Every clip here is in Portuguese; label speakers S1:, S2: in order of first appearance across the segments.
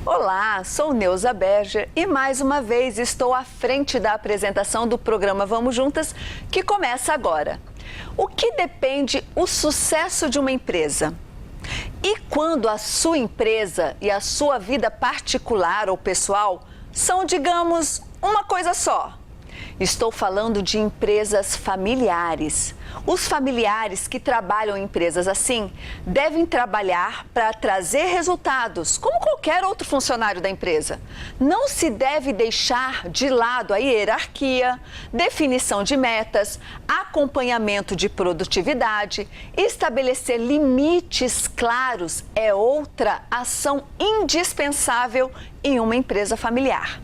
S1: Olá, sou Neuza Berger e mais uma vez estou à frente da apresentação do programa Vamos Juntas, que começa agora. O que depende o sucesso de uma empresa? E quando a sua empresa e a sua vida particular ou pessoal são, digamos, uma coisa só? Estou falando de empresas familiares. Os familiares que trabalham em empresas assim devem trabalhar para trazer resultados, como qualquer outro funcionário da empresa. Não se deve deixar de lado a hierarquia, definição de metas, acompanhamento de produtividade, estabelecer limites claros é outra ação indispensável em uma empresa familiar.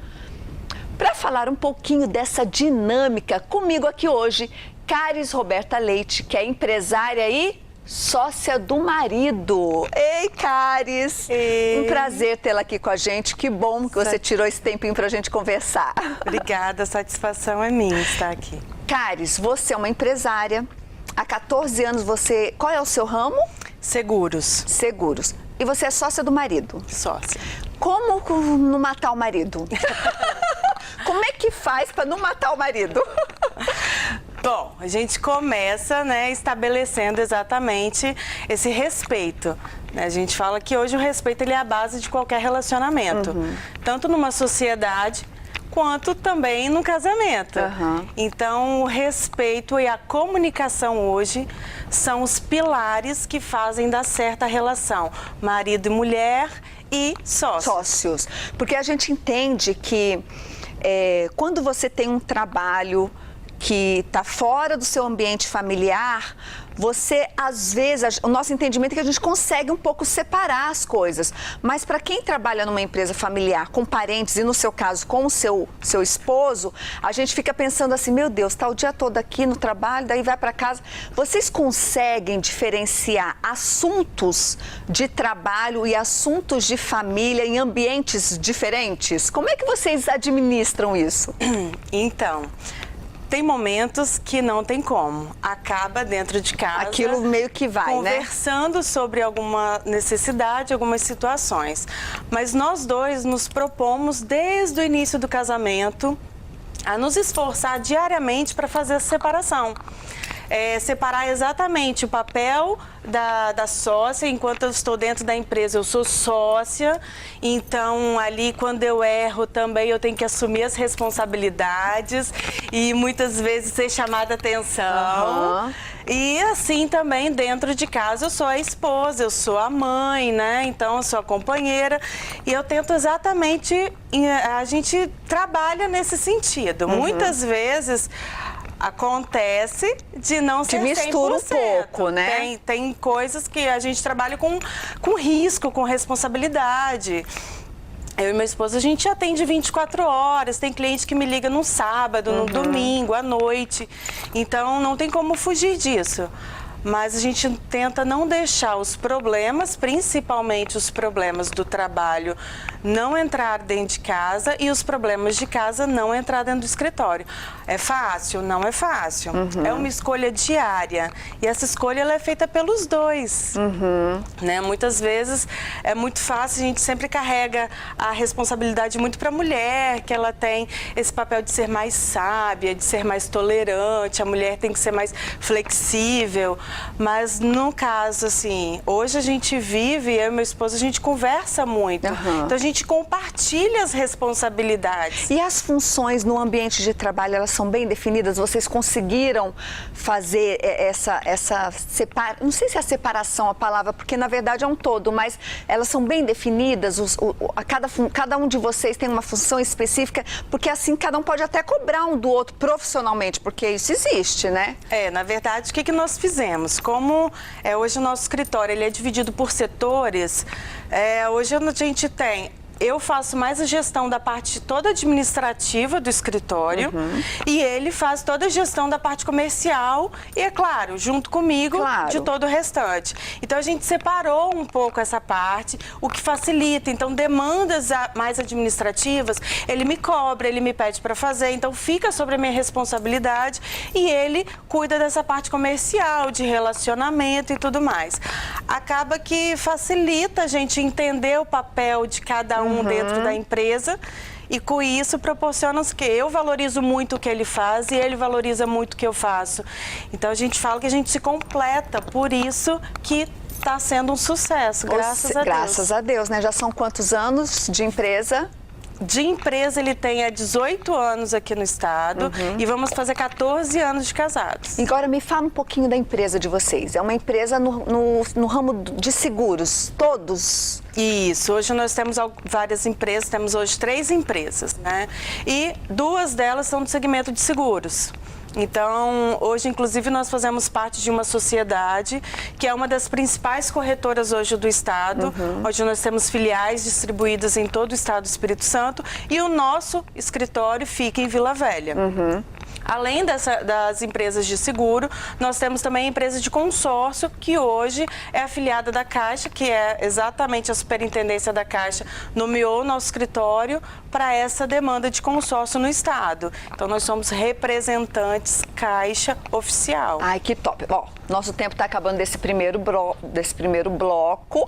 S1: Para falar um pouquinho dessa dinâmica, comigo aqui hoje, Caris Roberta Leite, que é empresária e sócia do marido. Ei, Caris!
S2: Ei.
S1: Um prazer tê-la aqui com a gente. Que bom que você tirou esse tempinho para a gente conversar.
S2: Obrigada, a satisfação é minha estar aqui.
S1: Caris, você é uma empresária. Há 14 anos você... Qual é o seu ramo?
S2: Seguros.
S1: Seguros. E você é sócia do marido?
S2: Sócia.
S1: Como não matar o marido? Como é que faz para não matar o marido?
S2: Bom, a gente começa, estabelecendo exatamente esse respeito. A gente fala que hoje o respeito ele é a base de qualquer relacionamento. Tanto numa sociedade, quanto também no casamento. Então, o respeito e a comunicação hoje são os pilares que fazem dar certa relação. Marido e mulher e sócios.
S1: Sócios. Porque a gente entende que quando você tem um trabalho que está fora do seu ambiente familiar, você, às vezes, o nosso entendimento é que a gente consegue um pouco separar as coisas. Mas para quem trabalha numa empresa familiar, com parentes e, no seu caso, com o seu esposo, a gente fica pensando assim, meu Deus, está o dia todo aqui no trabalho, daí vai para casa. Vocês conseguem diferenciar assuntos de trabalho e assuntos de família em ambientes diferentes? Como é que vocês administram isso?
S2: Então... Tem momentos que não tem como. Acaba dentro de casa.
S1: Aquilo meio que vai,
S2: conversando sobre alguma necessidade, algumas situações. Mas nós dois nos propomos, desde o início do casamento, a nos esforçar diariamente para fazer a separação. Separar exatamente o papel da sócia. Enquanto eu estou dentro da empresa, eu sou sócia, então ali quando eu erro também eu tenho que assumir as responsabilidades e muitas vezes ser chamada a atenção. E assim também dentro de casa eu sou a esposa, eu sou a mãe, então eu sou a companheira e eu tento exatamente, a gente trabalha nesse sentido. Muitas vezes acontece de não ser 100%.
S1: Mistura um pouco,
S2: Tem coisas que a gente trabalha com risco, com responsabilidade. Eu e meu esposo, a gente atende 24 horas, tem cliente que me liga no sábado, no domingo, à noite. Então, não tem como fugir disso. Mas a gente tenta não deixar os problemas, principalmente os problemas do trabalho, não entrar dentro de casa e os problemas de casa não entrar dentro do escritório. É fácil? Não é fácil. É uma escolha diária e essa escolha ela é feita pelos dois. Muitas vezes é muito fácil, a gente sempre carrega a responsabilidade muito para a mulher, que ela tem esse papel de ser mais sábia, de ser mais tolerante, a mulher tem que ser mais flexível. Mas no caso, assim, hoje a gente vive, eu e meu esposo, a gente conversa muito. Então a gente compartilha as responsabilidades.
S1: E as funções no ambiente de trabalho, elas são bem definidas? Vocês conseguiram fazer essa separação? Não sei se é a separação a palavra, porque na verdade é um todo, mas elas são bem definidas? Cada um de vocês tem uma função específica, porque assim cada um pode até cobrar um do outro profissionalmente, porque isso existe, né?
S2: Na verdade, o que nós fizemos? Como hoje o nosso escritório ele é dividido por setores, hoje a gente tem eu faço mais a gestão da parte toda administrativa do escritório e ele faz toda a gestão da parte comercial e, é claro, junto comigo, de todo o restante. Então, a gente separou um pouco essa parte, o que facilita. Então, demandas mais administrativas, ele me cobra, ele me pede para fazer, então fica sobre a minha responsabilidade e ele cuida dessa parte comercial, de relacionamento e tudo mais. Acaba que facilita a gente entender o papel de cada um dentro da empresa e com isso proporciona que eu valorizo muito o que ele faz e ele valoriza muito o que eu faço. Então a gente fala que a gente se completa, por isso que está sendo um sucesso, graças a Deus.
S1: Graças a Deus, né? Já são quantos anos de empresa?
S2: De empresa ele tem 18 anos aqui no estado e vamos fazer 14 anos de casados.
S1: Agora me fala um pouquinho da empresa de vocês. É uma empresa no ramo de seguros, todos?
S2: Isso, hoje nós temos várias empresas, temos hoje 3 empresas, né? E 2 delas são do segmento de seguros. Então, hoje, inclusive, nós fazemos parte de uma sociedade que é uma das principais corretoras hoje do estado. Hoje nós temos filiais distribuídas em todo o estado do Espírito Santo e o nosso escritório fica em Vila Velha. Além das empresas de seguro, nós temos também a empresa de consórcio, que hoje é afiliada da Caixa, que é exatamente a Superintendência da Caixa, nomeou o nosso escritório para essa demanda de consórcio no estado. Então, nós somos representantes Caixa oficial.
S1: Ai, que top. Ó, nosso tempo está acabando desse primeiro bloco.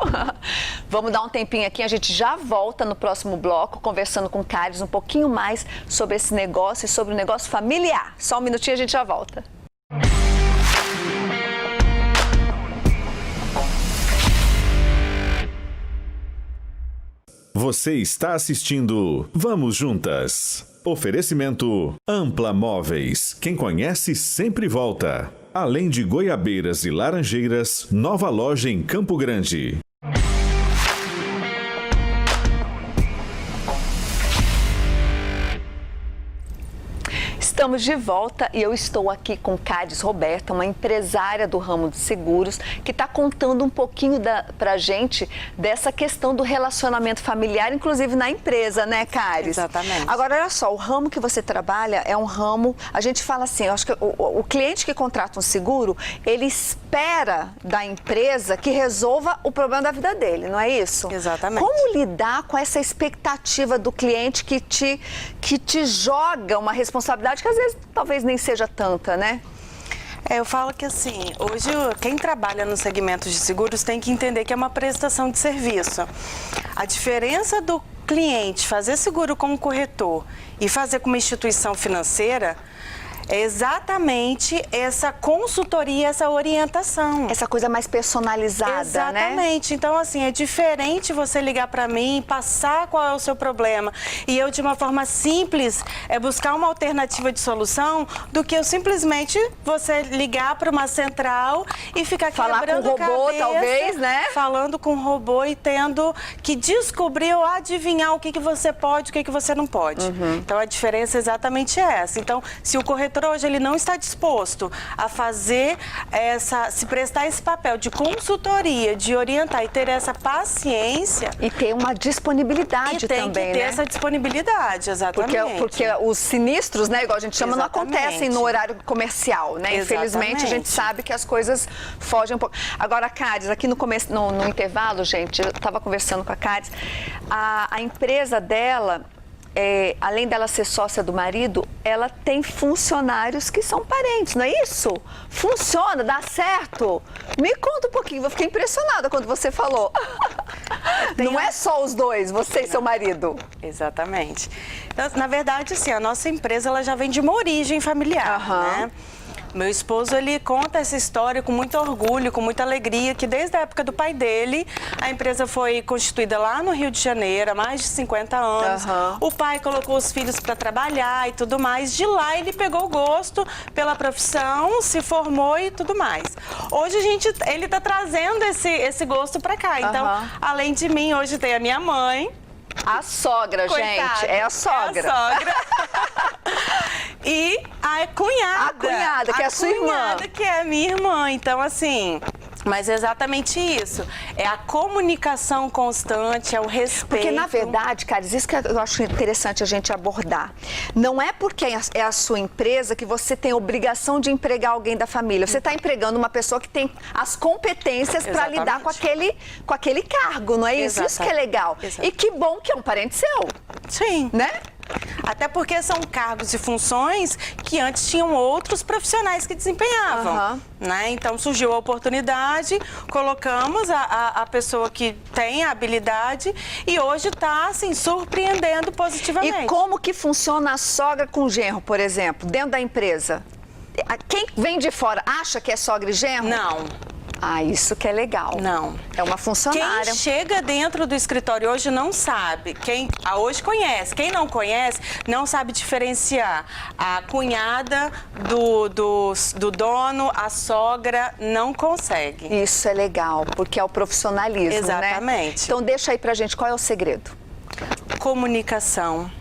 S1: Vamos dar um tempinho aqui, a gente já volta no próximo bloco, conversando com o Cádiz um pouquinho mais sobre esse negócio e sobre o negócio familiar. Só um minutinho, a gente já volta.
S3: Você está assistindo Vamos Juntas. Oferecimento Ampla Móveis. Quem conhece sempre volta. Além de goiabeiras e laranjeiras, nova loja em Campo Grande.
S1: Estamos de volta e eu estou aqui com Cádiz Roberta, uma empresária do ramo de seguros, que está contando um pouquinho pra gente dessa questão do relacionamento familiar, inclusive na empresa, né, Cádiz?
S2: Exatamente.
S1: Agora, olha só, o ramo que você trabalha é um ramo, a gente fala assim, eu acho que o cliente que contrata um seguro, ele espera da empresa que resolva o problema da vida dele, não é isso?
S2: Exatamente.
S1: Como lidar com essa expectativa do cliente que te joga uma responsabilidade que às vezes talvez nem seja tanta, né?
S2: Eu falo que assim, hoje quem trabalha no segmento de seguros tem que entender que é uma prestação de serviço. A diferença do cliente fazer seguro como corretor e fazer com uma instituição financeira é exatamente essa consultoria, essa orientação.
S1: Essa coisa mais personalizada,
S2: exatamente.
S1: Né?
S2: Então, assim, é diferente você ligar para mim, passar qual é o seu problema e eu, de uma forma simples, buscar uma alternativa de solução do que eu simplesmente você ligar para uma central e ficar quebrando
S1: a cabeça. Falar com o robô, talvez, né?
S2: Falando com o robô e tendo que descobrir ou adivinhar o que você pode, o que você não pode. Então, a diferença é exatamente essa. Então, se o corretor hoje ele não está disposto a fazer se prestar esse papel de consultoria, de orientar e ter essa paciência.
S1: E ter uma disponibilidade também, né?
S2: Tem que ter essa disponibilidade, exatamente.
S1: Porque os sinistros, né, igual a gente chama,
S2: exatamente.
S1: Não acontecem no horário comercial, né?
S2: Exatamente.
S1: Infelizmente, a gente sabe que as coisas fogem um pouco. Agora, a Cádiz, aqui no intervalo, gente, eu estava conversando com a Cádiz, a empresa dela, além dela ser sócia do marido, ela tem funcionários que são parentes, não é isso? Funciona, dá certo? Me conta um pouquinho, eu fiquei impressionada quando você falou. Não é só os dois, você e seu marido.
S2: Exatamente. Então, na verdade, assim, a nossa empresa ela já vem de uma origem familiar, né? Meu esposo, ele conta essa história com muito orgulho, com muita alegria, que desde a época do pai dele, a empresa foi constituída lá no Rio de Janeiro, há mais de 50 anos. O pai colocou os filhos para trabalhar e tudo mais. De lá, ele pegou o gosto pela profissão, se formou e tudo mais. Hoje, ele está trazendo esse gosto para cá. Então, além de mim, hoje tem a minha mãe.
S1: A sogra,
S2: coitada,
S1: gente, é a sogra.
S2: É a sogra. E a cunhada.
S1: A cunhada, que é a sua irmã.
S2: Que é a minha irmã. Então, assim, Mas é exatamente isso. É a comunicação constante, é o respeito.
S1: Porque, na verdade, Caris, isso que eu acho interessante a gente abordar. Não é porque é a sua empresa que você tem a obrigação de empregar alguém da família. Você está empregando uma pessoa que tem as competências para lidar com aquele cargo, não é isso? Isso que é legal. E que bom que é um parente seu.
S2: Sim.
S1: Né?
S2: Até porque são cargos e funções que antes tinham outros profissionais que desempenhavam, né? Então surgiu a oportunidade, colocamos a pessoa que tem a habilidade e hoje está assim, surpreendendo positivamente.
S1: E como que funciona a sogra com genro, por exemplo, dentro da empresa? Quem vem de fora acha que é sogra e genro?
S2: Não.
S1: Ah, isso que é legal.
S2: Não.
S1: É uma funcionária.
S2: Quem chega dentro do escritório hoje não sabe. Quem hoje conhece. Quem não conhece, não sabe diferenciar. A cunhada do dono, a sogra, não consegue.
S1: Isso é legal, porque é o profissionalismo,
S2: Exatamente.
S1: né? Então deixa aí pra gente, qual é o segredo?
S2: Comunicação,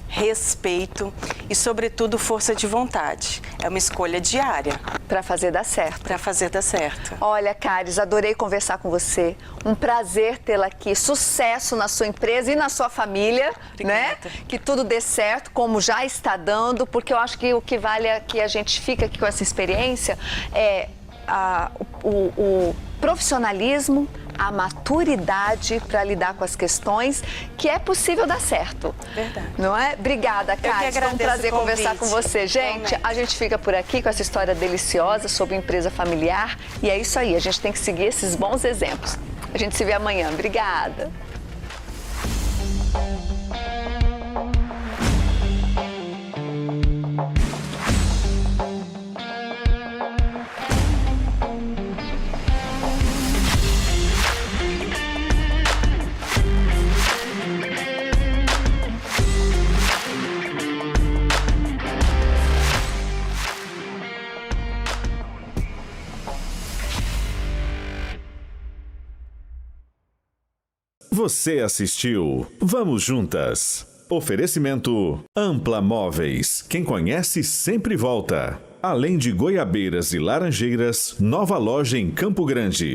S2: respeito e, sobretudo, força de vontade. É uma escolha diária.
S1: Para fazer dar certo.
S2: Para fazer dar certo.
S1: Olha, Caris, adorei conversar com você. Um prazer tê-la aqui. Sucesso na sua empresa e na sua família, né? Que tudo dê certo, como já está dando, porque eu acho que o que vale é que a gente fica aqui com essa experiência é o profissionalismo, a maturidade para lidar com as questões, que é possível dar certo.
S2: Verdade.
S1: Não é? Obrigada, Caris. Foi um prazer conversar com você. Gente, a gente fica por aqui com essa história deliciosa sobre empresa familiar. E é isso aí, a gente tem que seguir esses bons exemplos. A gente se vê amanhã. Obrigada.
S3: Você assistiu Vamos Juntas. Oferecimento Ampla Móveis. Quem conhece sempre volta. Além de Goiabeiras e Laranjeiras, nova loja em Campo Grande.